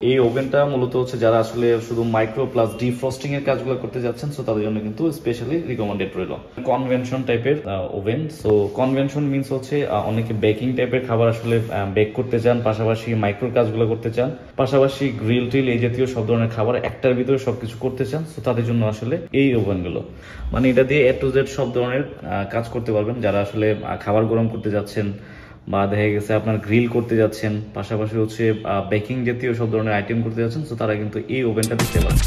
এই ওভেনটা মূলত হচ্ছে যারা আসলে শুধু মাইক্রো প্লাস ডিফ্রস্টিং এর কাজগুলো করতে যাচ্ছেন, সো তাদের জন্য কিন্তু স্পেশালি রিকমেন্ডেড রইল। কনভেনশন টাইপের ওভেন। সো কনভেনশন মিন্স হচ্ছে অনেকে বেকিং টাইপের খাবার আসলে বেক করতে চান, পাশাপাশি মাইক্রো কাজগুলো করতে চান, পাশাপাশি গ্রিল টিল এই জাতীয় সব ধরনের খাবার একটার ভিতরে সবকিছু করতে চান, সো তাদের জন্য আসলে এই ওভেনগুলো। মানে এটা দিয়ে এ টু জেড সব ধরনের কাজ করতে পারবেন। যারা আসলে খাবার গরম করতে যাচ্ছেন বা দেখা গেছে আপনার গ্রিল করতে যাচ্ছেন, পাশাপাশি হচ্ছে বেকিং জাতীয় সব ধরনের আইটেম করতে যাচ্ছেন, তো তারা কিন্তু এই ওভেনটা দিতে পারেন।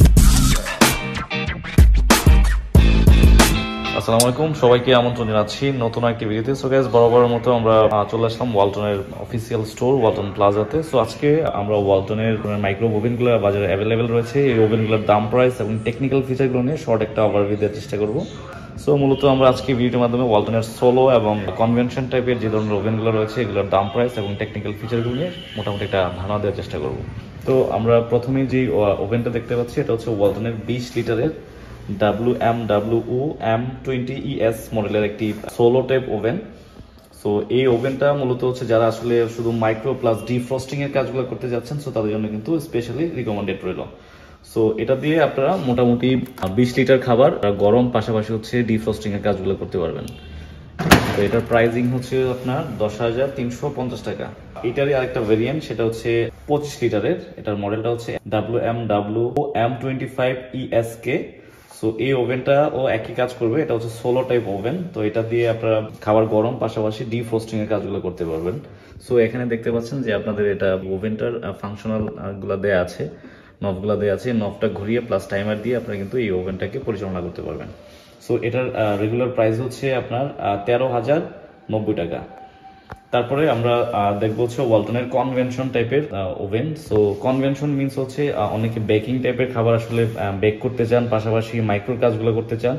আসসালামু আলাইকুম, সবাইকে আমন্ত্রণ জানাচ্ছি নতুন একটি ভিডিওতে। সো গাইস, বরাবরের মতো আমরা চলে আসলাম ওয়ালটনের অফিসিয়াল স্টোর ওয়ালটন প্লাজাতে। সো আজকে আমরা ওয়ালটনের মাইক্রো ওভেনগুলো বাজারে অ্যাভেলেবেল রয়েছে, এই ওভেনগুলোর দাম, প্রাইস এবং টেকনিক্যাল ফিচারগুলো নিয়ে শর্ট একটা ওভারভিউ দেওয়ার চেষ্টা করবো। সো মূলত আমরা আজকে ভিডিওর মাধ্যমে ওয়ালটনের সোলো এবং কনভেনশন টাইপের যে ধরনের ওভেনগুলো রয়েছে এগুলোর দাম, প্রাইস এবং টেকনিক্যাল ফিচারগুলো নিয়ে মোটামুটি একটা ধারণা দেওয়ার চেষ্টা করবো। তো আমরা প্রথমেই যে ওভেনটা দেখতে পাচ্ছি এটা হচ্ছে ওয়ালটনের 20 লিটারের WMWU M20ES মডেলের একটি সোলো টাইপ ওভেন। সো এই ওভেনটা মূলত হচ্ছে যারা আসলে শুধু মাইক্রো প্লাস ডিফ্রস্টিং এর কাজগুলো করতে যাচ্ছেন, সো তাদের জন্য কিন্তু স্পেশালি রিকমেন্ডেড রইল। সো এটা দিয়ে আপনারা মোটামুটি 20 লিটার খাবার গরম, পাশাপাশি হচ্ছে ডিফ্রস্টিং এর কাজগুলো করতে পারবেন। তো এটার প্রাইসিং হচ্ছে আপনার 10,350 টাকা। এটারই আরেকটা ভেরিয়েন্ট, সেটা হচ্ছে 25 লিটারের। এটার মডেলটা হচ্ছে WMWU M25ESK। সো এই ওভেনটা ও একই কাজ করবে, এটা হচ্ছে সোলো টাইপ ওভেন। তো এটা দিয়ে আপনারা খাবার গরম, পাশাপাশি ডিফ্রস্টিং এর কাজগুলো করতে পারবেন। সো এখানে দেখতে পাচ্ছেন যে আপনাদের এটা ওভেনটার ফাংশনাল গুলা দেয়া আছে, নবগুলা দেওয়া আছে। নবটা ঘুরিয়ে প্লাস টাইমার দিয়ে আপনারা কিন্তু এই ওভেনটাকে পরিচালনা করতে পারবেন। সো এটার রেগুলার প্রাইস হচ্ছে আপনার 13,090 টাকা। তারপরে আমরা দেখবো হচ্ছে ওয়ালটনের কনভেনশন টাইপের ওভেন। সো কনভেনশন মিন্স হচ্ছে অনেকে বেকিং টাইপের খাবার আসলে বেক করতে চান, পাশাপাশি মাইক্রো কাজগুলো করতে চান,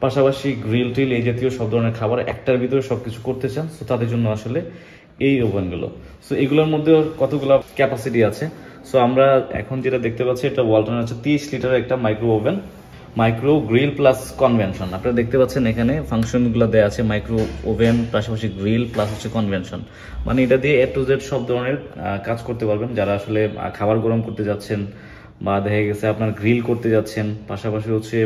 পাশাপাশি গ্রিল টিল এই জাতীয় সব ধরনের খাবার একটার ভিতরে সবকিছু করতে চান, সো তাদের জন্য আসলে এই ওভেনগুলো। সো এগুলোর মধ্যে কতগুলো ক্যাপাসিটি আছে। সো আমরা এখন যেটা দেখতে পাচ্ছি এটা ওয়ালটনের হচ্ছে 30 লিটারের একটা micro oven, micro grill plus convention. আপনারা দেখতে পাচ্ছেন এখানে ফাংশনগুলো দেওয়া আছে, মাইক্রো ওভেন, পাশাপাশি গ্রিল প্লাস হচ্ছে কনভেনশন। মানে এটা দিয়ে এ টু জেড সব ধরনের কাজ করতে পারবেন। যারা আসলে খাবার গরম করতে যাচ্ছেন বা দেখা গেছে আপনার গ্রিল করতে যাচ্ছেন, পাশাপাশি হচ্ছে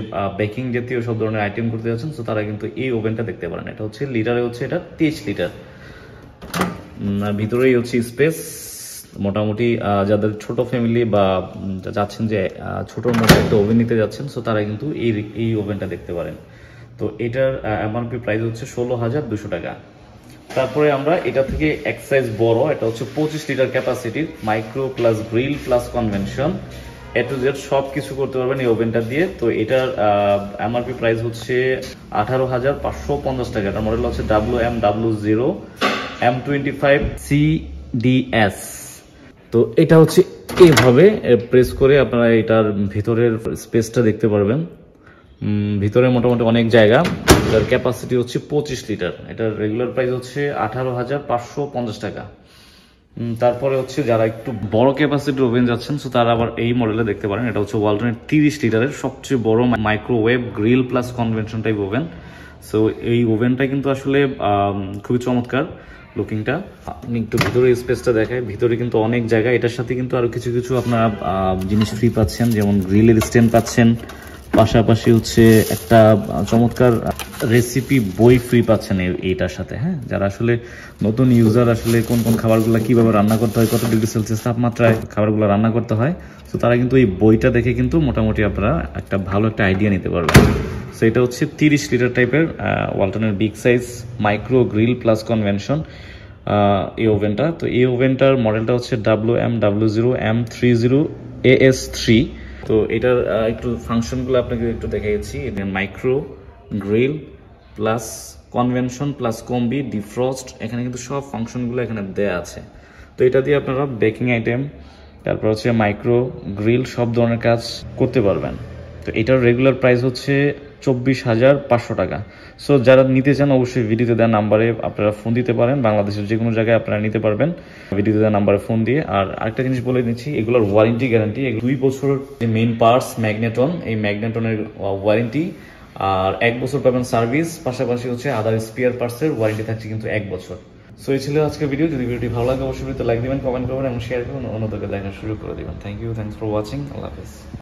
বেকিং জাতীয় সব ধরনের আইটেম করতে যাচ্ছেন, তো তারা কিন্তু এই ওভেনটা দেখতে পারেন। এটা হচ্ছে লিটারে হচ্ছে এটা 30 লিটার। ভিতরেই হচ্ছে স্পেস মোটামুটি যাদের ছোট ফ্যামিলি বা যাচ্ছেন যে ছোটোর মধ্যে একটা ওভেন নিতে যাচ্ছেন, সো তারা কিন্তু এই ওভেনটা দেখতে পারেন। তো এটার এমআরপি প্রাইস হচ্ছে 16,200 টাকা। তারপরে আমরা এটা থেকে এক সাইজ বড়, এটা হচ্ছে 25 লিটার ক্যাপাসিটির micro plus grill plus convection, A to Z সব কিছু করতে পারবেন এই ওভেনটা দিয়ে। তো এটার এমআরপি প্রাইস হচ্ছে 18,550 টাকা। এটার মডেল হচ্ছে WMW0 M25CDS। তো এটা হচ্ছে এইভাবে প্রেস করে আপনারা এটার ভিতরের স্পেসটা দেখতে পারবেন। ভিতরে মোটামুটি অনেক জায়গা। এটার ক্যাপাসিটি হচ্ছে 25 লিটার। এটার রেগুলার প্রাইস হচ্ছে 18,550 টাকা। তারপরে হচ্ছে যারা একটু বড় ক্যাপাসিটির ওভেন যাচ্ছেন, সো তারা আবার এই মডেলে দেখতে পারেন। এটা হচ্ছে ওয়ালটনের 30 লিটারের সবচেয়ে বড় microwave grill plus convention type oven. So এই ওভেনটা কিন্তু আসলে খুবই চমৎকার লুকিংটা। আপনি একটু ভিতরে স্পেসটা দেখায়, ভিতরে কিন্তু অনেক জায়গা। এটার সাথে কিন্তু আরো কিছু কিছু আপনারা জিনিস ফ্রি পাচ্ছেন, যেমন গ্রিলের স্ট্যান্ড পাচ্ছেন, পাশাপাশি হচ্ছে একটা চমৎকার রেসিপি বই ফ্রি পাচ্ছেন এইটার সাথে। হ্যাঁ, যারা আসলে নতুন ইউজার, আসলে কোন কোন খাবারগুলো কিভাবে রান্না করতে হয়, কত ডিগ্রি সেলসিয়াস তাপমাত্রায় খাবারগুলো রান্না করতে হয়, তো তারা কিন্তু এই বইটা দেখে কিন্তু মোটামুটি আপনারা একটা ভালো একটা আইডিয়া নিতে পারবেন। সো এটা হচ্ছে 30 লিটার টাইপের ওয়ালটনের big size micro grill plus convection এই ওভেনটা। তো এই ওভেনটার মডেলটা হচ্ছে WMW0 M30AS3। তো এটার একটু ফাংশনগুলো আপনাকে একটু দেখাচ্ছি। Micro grill plus convention plus combi defrost, এখানে কিন্তু সব ফাংশনগুলো এখানে দেয়া আছে। তো এটা দিয়ে আপনারা বেকিং আইটেম, তারপর হচ্ছে মাইক্রো গ্রিল সব ধরনের কাজ করতে পারবেন। তো এটার রেগুলার প্রাইস হচ্ছে 24,500 টাকা। সো যারা নিতে চান অবশ্যই ভিডিওতে দেওয়া নাম্বারে আপনারা ফোন দিতে পারেন। বাংলাদেশের যে কোনো জায়গায় আপনারা নিতে পারবেন ভিডিওতে দেওয়া নাম্বারে ফোন দিয়ে। আর আরেকটা জিনিস বলে দিচ্ছি, এগুলোর ওয়ারেন্টি গ্যারান্টি 2 বছরের যে মেইন পার্টস ম্যাগনেটন, এই ম্যাগনেটনের ওয়ারেন্টি, আর 1 বছর পাবেন সার্ভিস, পাশাপাশি হচ্ছে আদার স্পেয়ার পার্টসের ওয়ারেন্টি থাকছে কিন্তু 1 বছর। সো এই ছিল আজকের ভিডিও। যদি ভিডিওটি ভালো লাগে অবশ্যই লাইক দিবেন, কমেন্ট করবেন এবং শেয়ার করবেন, অন্যদেরকে দেখার সুযোগ করে দিবেন। Thank you, thanks for watching. আল্লাহ হাফেজ।